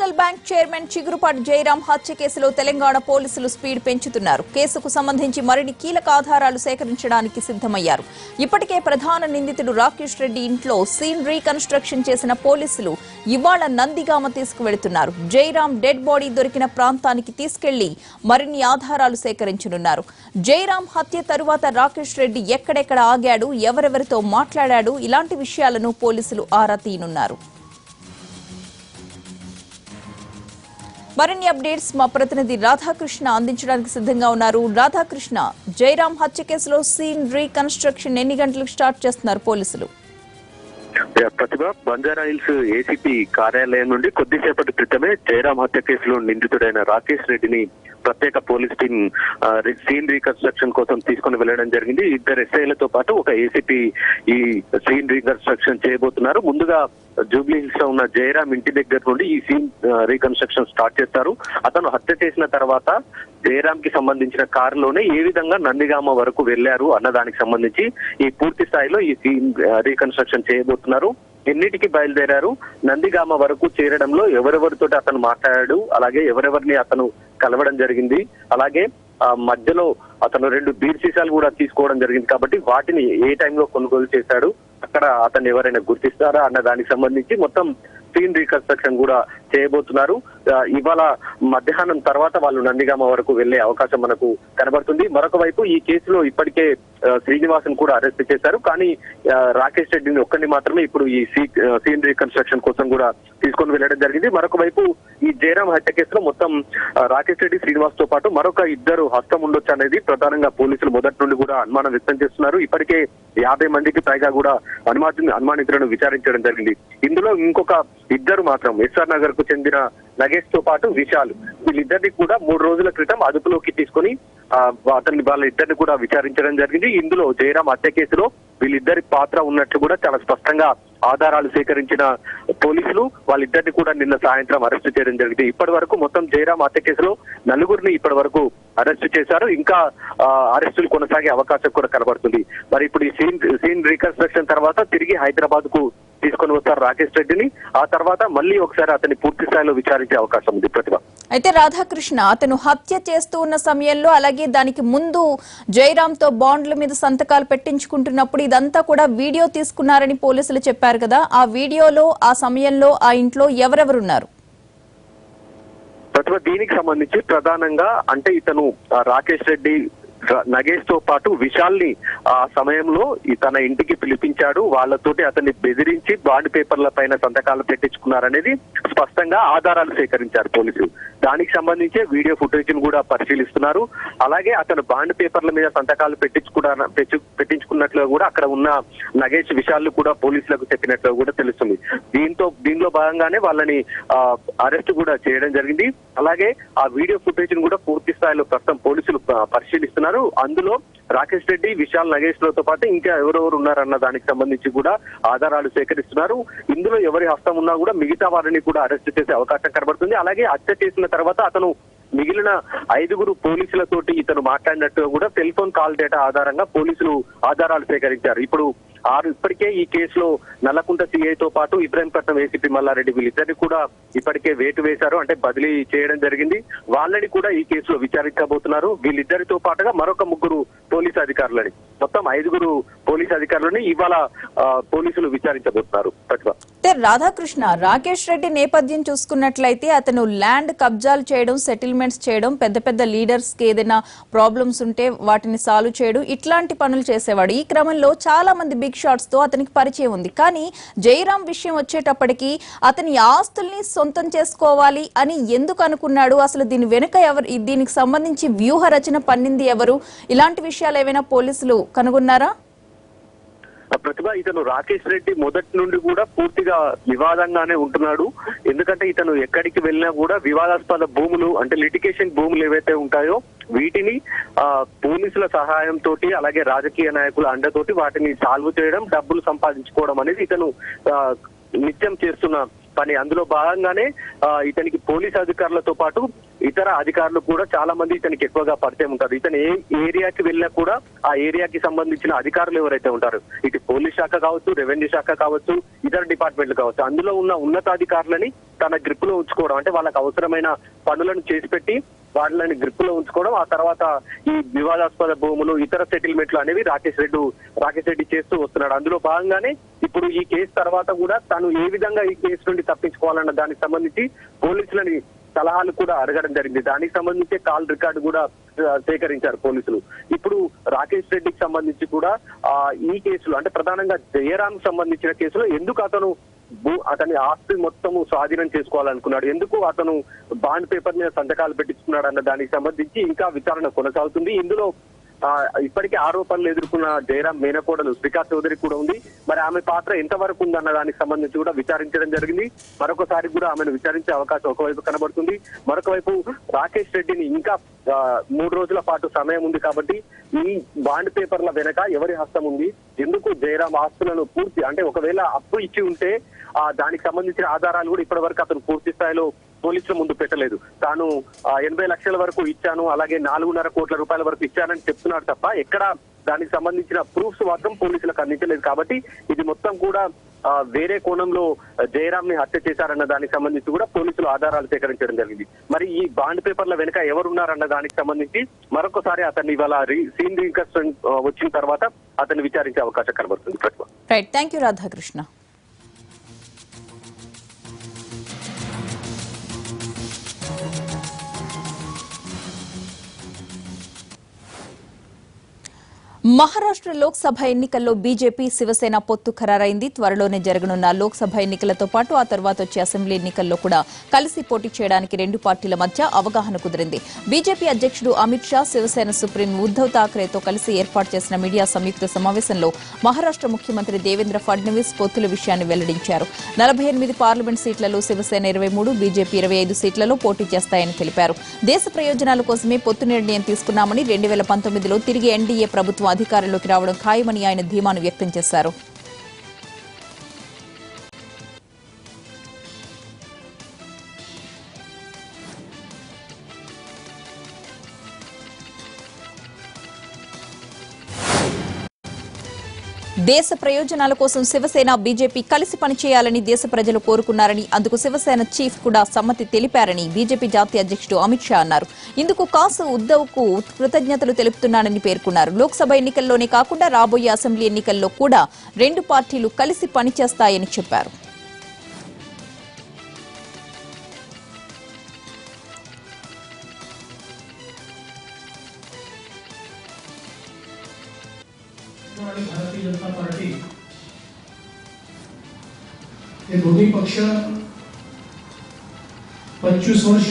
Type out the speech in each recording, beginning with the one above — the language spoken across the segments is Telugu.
National bank chairman Chigurupati Jayaram హత్య కేసులో తెలంగాణ పోలీసులు స్పీడ్ పెంచుతున్నారు. కేసుకు సంబంధించి మరిన్ని కీలక ఆధారాలు సేకరించడానికి సిద్ధమయ్యారు. ఇప్పటికే ప్రధాన నిందితుడు రాకేష్ రెడ్డి ఇంట్లో సీన్ రీకన్స్ట్రక్షన్ చేసిన పోలీసులు ఇవాళ నందిగామ తీసుకువెళుతున్నారు. జయరాం డెడ్ బాడీ దొరికిన ప్రాంతానికి తీసుకెళ్లి మరిన్ని ఆధారాలు సేకరించనున్నారు. జయరాం హత్య తరువాత రాకేష్ రెడ్డి ఎక్కడెక్కడ ఆగాడు, ఎవరెవరితో మాట్లాడాడు, ఇలాంటి విషయాలను పోలీసులు ఆరా తీయనున్నారు. మరిన్ని అప్డేట్స్ మా ప్రతినిధి రాధాకృష్ణ అందించడానికి సిద్ధంగా ఉన్నారు. రాధాకృష్ణ, జయరాం హత్య కేసులో సీన్ రీకన్స్ట్రక్షన్ ఎన్ని గంటలకు స్టార్ట్ చేస్తున్నారు పోలీసులు? ప్రతిభ, బంజారా హిల్స్ ఏసీపీ కార్యాలయం నుండి కొద్దిసేపటి క్రితమే జయరాం హత్య కేసులో నిందితుడైన రాకేష్ రెడ్డిని ప్రత్యేక పోలీస్ టీం సీన్ రీకన్స్ట్రక్షన్ కోసం తీసుకుని వెళ్లడం జరిగింది. ఇద్దరు ఎస్ఐలతో పాటు ఒక ఏసీపీ ఈ సీన్ రీకన్స్ట్రక్షన్ చేయబోతున్నారు. ముందుగా జూబ్లీ హిల్స్ లో ఉన్న జయరాం ఇంటి దగ్గర నుండి ఈ సీన్ రీకన్స్ట్రక్షన్ స్టార్ట్ చేస్తారు. అతను హత్య చేసిన తర్వాత జయరాం కి సంబంధించిన కారులోనే ఏ విధంగా నందిగామ వరకు వెళ్లారు అన్న దానికి సంబంధించి ఈ పూర్తి స్థాయిలో ఈ సీన్ రీకన్స్ట్రక్షన్ చేయబోతున్నారు. ఎన్నిటికి బయలుదేరారు, నందిగామ వరకు చేరడంలో ఎవరెవరితో అతను మాట్లాడాడు, అలాగే ఎవరెవరిని అతను కలవడం జరిగింది, అలాగే మధ్యలో అతను 2 బీర్ సీసాలు కూడా తీసుకోవడం జరిగింది. కాబట్టి వాటిని ఏ టైంలో కొనుగోలు చేశాడు, అక్కడ అతను ఎవరైనా గుర్తిస్తారా అన్న దానికి సంబంధించి మొత్తం సీన్ రీకన్స్ట్రక్షన్ కూడా చేయబోతున్నారు. ఇవాళ మధ్యాహ్నం తర్వాత వాళ్ళు నందిగామ వరకు వెళ్లే అవకాశం మనకు కనబడుతుంది. మరొక వైపు ఈ కేసులో ఇప్పటికే శ్రీనివాసన్ కూడా అరెస్ట్ చేశారు. కానీ రాకేష్ రెడ్డిని ఒక్కరిని మాత్రమే ఇప్పుడు ఈ సీన్ రీకన్స్ట్రక్షన్ కోసం కూడా తీసుకొని వెళ్లడం జరిగింది. మరొక వైపు ఈ జయరాం హత్య కేసులో మొత్తం రాకేష్ రెడ్డి, శ్రీనివాస్ తో పాటు మరొక ఇద్దరు హస్తం ఉండొచ్చు అనేది ప్రధానంగా పోలీసులు మొదటి నుండి కూడా అనుమానం వ్యక్తం చేస్తున్నారు. ఇప్పటికే 50 మందికి పైగా కూడా అనుమానితులను విచారించడం జరిగింది. ఇందులో ఇంకొక ఇద్దరు మాత్రం ఎస్ఆర్ నగర్ కు చెందిన నగేష్ తో పాటు విశాల్, వీళ్ళిద్దరిని కూడా 3 రోజుల క్రితం అదుపులోకి తీసుకుని వాళ్ళిద్దరిని కూడా విచారించడం జరిగింది. ఇందులో జయరాం హత్య కేసులో వీళ్ళిద్దరి పాత్ర ఉన్నట్లు కూడా చాలా స్పష్టంగా ఆధారాలు సేకరించిన పోలీసులు వాళ్ళిద్దరిని కూడా నిన్న సాయంత్రం అరెస్టు చేయడం జరిగింది. ఇప్పటి వరకు మొత్తం జయరాం హత్య కేసులో 4గురిని ఇప్పటి వరకు అరెస్టు చేశారు. ఇంకా అరెస్టులు కొనసాగే అవకాశం కూడా కనబడుతుంది. మరి ఇప్పుడు ఈ సీన్ రీకన్స్ట్రక్షన్ తర్వాత తిరిగి హైదరాబాద్ కు తీసుకొని వస్తారు రాకేష్ రెడ్డిని. ఆ తర్వాత మళ్ళీ ఒకసారి అతన్ని పూర్తి స్థాయిలో విచారించే అవకాశం ఉంది. ప్రతిభ, అయితే రాధాకృష్ణ, అతను హత్య చేస్తూ ఉన్న సమయంలో అలాగే దానికి ముందు జయరాంతో బాండ్ల మీద సంతకాలు పెట్టించుకుంటున్నప్పుడు ఇదంతా కూడా వీడియో తీసుకున్నారని పోలీసులు చెప్పారు కదా. ఆ వీడియోలో ఆ సమయంలో ఆ ఇంట్లో ఎవరెవరున్నారు? ప్రతిభ, దీనికి సంబంధించి ప్రధానంగా అంటే ఇతను రాకేష్ రెడ్డి, నగేష్ తో పాటు విశాల్ ని ఆ సమయంలో తన ఇంటికి పిలిపించాడు. వాళ్ళతోటి అతన్ని బెదిరించి బాండ్ పేపర్ల పైన సంతకాలు పెట్టించుకున్నారనేది స్పష్టంగా ఆధారాలు సేకరించారు పోలీసులు. దానికి సంబంధించే వీడియో ఫుటేజ్ ను కూడా పరిశీలిస్తున్నారు. అలాగే అతను బాండ్ పేపర్ల మీద సంతకాలు పెట్టించుకున్నట్లు కూడా అక్కడ ఉన్న నగేష్, విశాల్ కూడా పోలీసులకు చెప్పినట్లు కూడా తెలుస్తుంది. దీనిలో భాగంగానే వాళ్ళని అరెస్ట్ కూడా చేయడం జరిగింది. అలాగే ఆ వీడియో ఫుటేజ్ ను కూడా పూర్తి స్థాయిలో ప్రస్తుతం పోలీసులు పరిశీలిస్తున్నారు. అందులో రాకేష్ రెడ్డి, విశాల్, నగేష్ లతో పాటు ఇంకా ఎవరెవరు ఉన్నారన్న దానికి సంబంధించి కూడా ఆధారాలు సేకరిస్తున్నారు. ఇందులో ఎవరి హస్తం ఉన్నా కూడా మిగతా వారిని కూడా అరెస్ట్ చేసే అవకాశం కనబడుతుంది. అలాగే హత్య చేసిన తర్వాత అతను మిగిలిన 5గురు పోలీసులతోటి ఇతను మాట్లాడినట్టుగా కూడా సెల్ ఫోన్ కాల్ డేటా ఆధారంగా పోలీసులు ఆధారాలు సేకరించారు. ఇప్పటికే ఈ కేసులో నల్లకుంట సిఐతో పాటు ఇబ్రాహీంపట్నం ఏసీపీ మల్లారెడ్డి వీళ్ళిద్దరిని కూడా ఇప్పటికే వేటు వేశారు, అంటే బదిలీ చేయడం జరిగింది. వాళ్ళని కూడా ఈ కేసులో విచారించబోతున్నారు. వీళ్ళిద్దరితో పాటుగా మరొక 3 పోలీసు అధికారులని, మొత్తం 5గురు పోలీసు అధికారులని ఇవాళ పోలీసులు విచారించబోతున్నారు. రాధాకృష్ణ, రాకేష్ రెడ్డి నేపథ్యం చూసుకున్నట్లయితే అతను ల్యాండ్ కబ్జాలు చేయడం, సెటిల్మెంట్స్ చేయడం, పెద్ద పెద్ద లీడర్స్ కి ఏదైనా ప్రాబ్లమ్స్ ఉంటే వాటిని సాల్వ్ చేయడం, ఇట్లాంటి పనులు చేసేవాడు. ఈ క్రమంలో చాలా మంది బిగ్ షాట్స్ తో అతనికి పరిచయం ఉంది. కానీ జయరాం విషయం వచ్చేటప్పటికి అతని ఆస్తుల్ని సొంతం చేసుకోవాలి అని ఎందుకు అనుకున్నాడు? అసలు దీని వెనుక ఎవరు, దీనికి సంబంధించి వ్యూహ రచన పన్నింది ఎవరు? ఇలాంటి విషయాలు ఏమైనా పోలీసులు కనుగొన్నారా? ప్రతిభ, ఇతను రాకేష్ రెడ్డి మొదటి నుండి కూడా పూర్తిగా వివాదంగానే ఉంటున్నాడు. ఎందుకంటే ఇతను ఎక్కడికి వెళ్ళినా కూడా వివాదాస్పద భూములు, అంటే లిటిగేషన్ భూములు ఏవైతే ఉంటాయో వీటిని పోలీసుల సహాయంతో, అలాగే రాజకీయ నాయకుల అండతోటి వాటిని సాల్వ్ చేయడం, డబ్బులు సంపాదించుకోవడం అనేది ఇతను నిత్యం చేస్తున్న పని. అందులో భాగంగానే ఇతనికి పోలీస్ అధికారులతో పాటు ఇతర అధికారులు కూడా చాలా మంది ఇతనికి ఎక్కువగా పరిచయం ఉంటారు. ఇతను ఏ ఏరియాకి వెళ్ళినా కూడా ఆ ఏరియాకి సంబంధించిన అధికారులు ఎవరైతే ఉంటారు, ఇటు పోలీస్ శాఖ కావచ్చు, రెవెన్యూ శాఖ కావచ్చు, ఇతర డిపార్ట్మెంట్లు కావచ్చు, అందులో ఉన్న ఉన్నతాధికారులని తన గ్రిప్ లో ఉంచుకోవడం, అంటే వాళ్ళకి అవసరమైన పనులను చేసి పెట్టి వాళ్ళని గ్రిప్ లో ఉంచుకోవడం, ఆ తర్వాత ఈ వివాదాస్పద భూములు, ఇతర సెటిల్మెంట్లు అనేవి రాకేష్ రెడ్డి చేస్తూ వస్తున్నాడు. అందులో భాగంగానే ఇప్పుడు ఈ కేసు తర్వాత కూడా తను ఏ విధంగా ఈ కేసు నుండి తప్పించుకోవాలన్న దానికి సంబంధించి పోలీసులని సలహాలు కూడా అడగడం జరిగింది. దానికి సంబంధించి కాల్ రికార్డు కూడా సేకరించారు పోలీసులు. ఇప్పుడు రాకేష్ రెడ్డికి సంబంధించి కూడా ఈ కేసులో, అంటే ప్రధానంగా జయరామ్ సంబంధించిన కేసులో ఎందుకు అతని ఆస్తి మొత్తము స్వాధీనం చేసుకోవాలనుకున్నాడు, ఎందుకు అతను బాండ్ పేపర్ మీద సంతకాలు పెట్టించుకున్నాడు అన్న దానికి సంబంధించి ఇంకా విచారణ కొనసాగుతుంది. ఇందులో ఇప్పటికే ఆరోపణలు ఎదుర్కొన్న జయరాం మేనకోడలు శ్రీకా చౌదరి కూడా ఉంది. మరి ఆమె పాత్ర ఎంతవరకు ఉందన్న దానికి సంబంధించి కూడా విచారించడం జరిగింది. మరొకసారి కూడా ఆమెను విచారించే అవకాశం ఒకవైపు కనబడుతుంది. మరొక వైపు రాకేష్ రెడ్డిని ఇంకా 3 రోజుల పాటు సమయం ఉంది కాబట్టి ఈ బాండ్ పేపర్ల వెనక ఎవరి హస్తం ఉంది, ఎందుకు జయరాం ఆస్తులను పూర్తి, అంటే ఒకవేళ అప్పు ఇచ్చి ఉంటే దానికి సంబంధించిన ఆధారాలు కూడా ఇప్పటి వరకు అతను పూర్తి స్థాయిలో పోలీసుల ముందు పెట్టలేదు. తాను 80 లక్షల వరకు ఇచ్చాను, అలాగే 4.5 కోట్ల రూపాయల వరకు ఇచ్చానని చెప్తున్నాడు తప్ప ఎక్కడ దానికి సంబంధించిన ప్రూఫ్స్ మాత్రం పోలీసులకు అందించలేదు. కాబట్టి ఇది మొత్తం కూడా వేరే కోణంలో జయరాం ని హత్య చేశారన్న దానికి సంబంధించి కూడా పోలీసులు ఆధారాలు సేకరించడం జరిగింది. మరి ఈ బాండ్ పేపర్ల వెనుక ఎవరున్నారన్న దానికి సంబంధించి మరొకసారి అతన్ని ఇవాళ సీన్ రీకన్స్ట్రక్షన్ వచ్చిన తర్వాత అతన్ని విచారించే అవకాశం కనబడుతుంది. Right, thank you Radhakrishna. Maharashtra Lok Sabha ఎన్నికల్లో బీజేపీ శివసేన పొత్తు ఖరారైంది. త్వరలోనే జరగనున్న లోక్సభ ఎన్నికలతో పాటు ఆ తర్వాత వచ్చే అసెంబ్లీ ఎన్నికల్లో కూడా కలిసి పోటీ చేయడానికి 2 పార్టీల మధ్య అవగాహన కుదిరింది. బీజేపీ అధ్యక్షుడు అమిత్ షా, శివసేన సుప్రీం ఉద్దవ్ ఠాక్రేతో కలిసి ఏర్పాటు చేసిన మీడియా సంయుక్త సమావేశంలో మహారాష్ట్ర ముఖ్యమంత్రి దేవేంద్ర ఫడ్నవీస్ పొత్తుల విషయాన్ని వెల్లడించారు. 48 పార్లమెంట్ సీట్లలో శివసేన 23, బీజేపీ 25 సీట్లలో పోటీ చేస్తాయని తెలిపారు. దేశ ప్రయోజనాల కోసమే పొత్తు నిర్ణయం తీసుకున్నామని, 2019లో తిరిగి ఎన్డీఏ ప్రభుత్వం అధికారంలోకి రావడం ఖాయమని ఆయన ధీమాను వ్యక్తం చేశారు. దేశ ప్రయోజనాల కోసం శివసేన, బీజేపీ కలిసి పనిచేయాలని దేశ ప్రజలు కోరుకున్నారని, అందుకు శివసేన చీఫ్ కూడా సమ్మతి తెలిపారని బీజేపీ జాతీయ అధ్యక్షుడు అమిత్ షా అన్నారు. ఇందుకు కాసు ఉద్దవ్కు కృతజ్ఞతలు తెలుపుతున్నానని పేర్కొన్నారు. లోక్సభ ఎన్నికల్లోనే కాకుండా రాబోయే అసెంబ్లీ ఎన్నికల్లో కూడా 2 పార్టీలు కలిసి పనిచేస్తాయని చెప్పారు. भारतीय जनता पार्टी हे दोन्ही पक्ष 25 वर्ष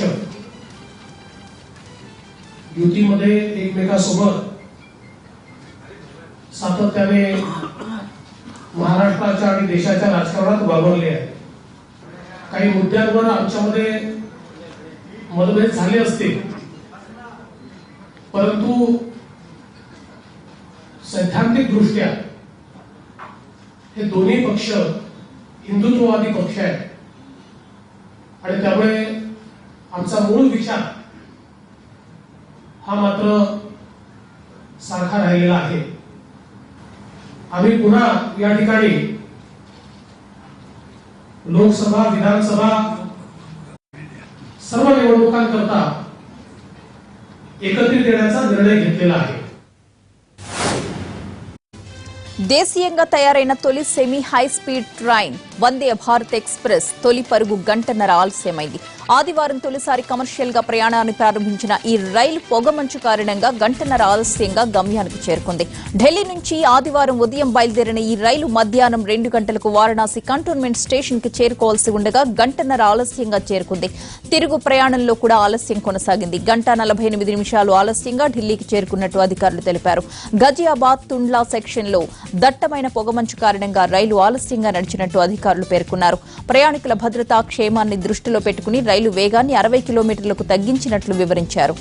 युतीमध्ये एकमेकांसोबत सातत्याने महाराष्ट्राच्या आणि देशाच्या राजकारणात वावरले आहे. काही मुद्द्यांवर आमच्यामध्ये मतभेद झाले असतील, परंतु सैद्धांतिक दृष्ट्या हे दोन्ही पक्ष हिंदुत्ववादी पक्ष आहेत आणि त्यामुळे आमचा मूळ विचार हा मात्र सारखा राहिलेला आहे. आम्ही पुन्हा या ठिकाणी लोकसभा, विधानसभा सर्व निवडणुकांकरता एकत्रित येण्याचा निर्णय घेतलेला आहे. దేశీయంగా తయారైన తొలి semi high speed train Vande Bharat express తొలి పరుగు గంటన్నర ఆలస్యమైంది. ఆదివారం తొలిసారి కమర్షియల్ గా ప్రయాణాన్ని ప్రారంభించిన ఈ రైలు పొగమంచు కారణంగా గంటన్నర ఆలస్యంగా గమ్యానికి చేరుకుంది. ఢిల్లీ నుంచి ఆదివారం ఉదయం బయలుదేరిన ఈ రైలు మధ్యాహ్నం 2 గంటలకు వారణాసి కంటోన్మెంట్ స్టేషన్ కి చేరుకోవాల్సి ఉండగా గంటన్నర ఆలస్యంగా చేరుకుంది. తిరుగు ప్రయాణంలో కూడా ఆలస్యం కొనసాగింది. 1:48 నిమిషాలు ఆలస్యంగా ఢిల్లీకి చేరుకున్నట్టు అధికారులు తెలిపారు. గజియాబాద్ తుండ్లా సెక్షన్ లో దట్టమైన పొగమంచు కారణంగా రైలు ఆలస్యంగా నడిచినట్టు అధికారులు పేర్కొన్నారు. ప్రయాణికుల భద్రతా, క్షేమాన్ని దృష్టిలో పెట్టుకుని రైలు వేగాన్ని 60 కిలోమీటర్లకు తగ్గించినట్లు వివరించారు.